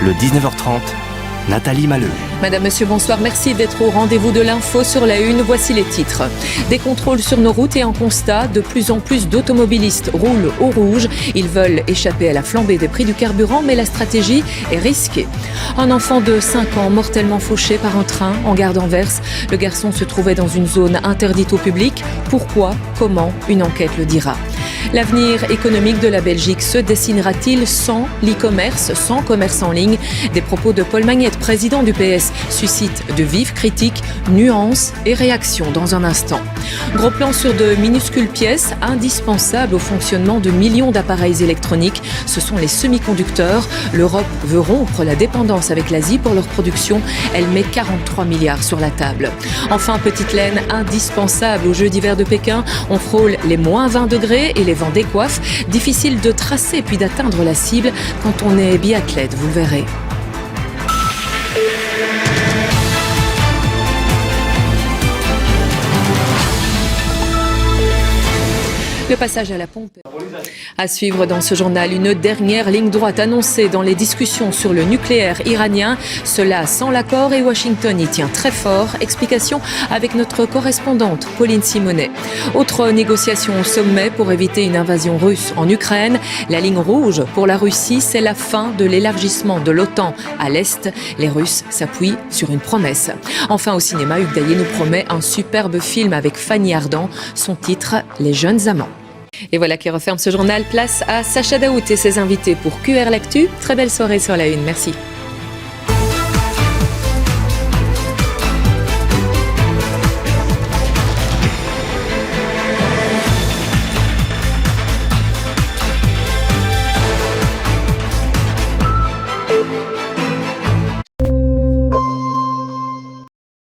Le 19h30, Nathalie Maheu. Madame, monsieur, bonsoir. Merci d'être au rendez-vous de l'info sur la une. Voici les titres. Des contrôles sur nos routes et un constat. De plus en plus d'automobilistes roulent au rouge. Ils veulent échapper à la flambée des prix du carburant, mais la stratégie est risquée. Un enfant de 5 ans mortellement fauché par un train en gare d'Anvers. Le garçon se trouvait dans une zone interdite au public. Pourquoi ? Comment ? Une enquête le dira. L'avenir économique de la Belgique se dessinera-t-il sans l'e-commerce, sans commerce en ligne ? Des propos de Paul Magnette, président du PS, suscitent de vives critiques, nuances et réactions dans un instant. Gros plan sur de minuscules pièces indispensables au fonctionnement de millions d'appareils électroniques. Ce sont les semi-conducteurs. L'Europe veut rompre la dépendance avec l'Asie pour leur production. Elle met 43 milliards sur la table. Enfin, petite laine indispensable aux Jeux d'hiver de Pékin. On frôle les moins 20 degrés et les vents décoiffent. Difficile de tracer puis d'atteindre la cible quand on est biathlète, vous le verrez. Le passage à la pompe. À suivre dans ce journal, une dernière ligne droite annoncée dans les discussions sur le nucléaire iranien. Cela sans l'accord et Washington y tient très fort. Explication avec notre correspondante Pauline Simonet. Autre négociation au sommet pour éviter une invasion russe en Ukraine. La ligne rouge pour la Russie, c'est la fin de l'élargissement de l'OTAN à l'Est. Les Russes s'appuient sur une promesse. Enfin au cinéma, Hugues Daillé nous promet un superbe film avec Fanny Ardant. Son titre, Les jeunes amants. Et voilà qui referme ce journal. Place à Sacha Daoud et ses invités pour QR L'Actu. Très belle soirée sur la une. Merci.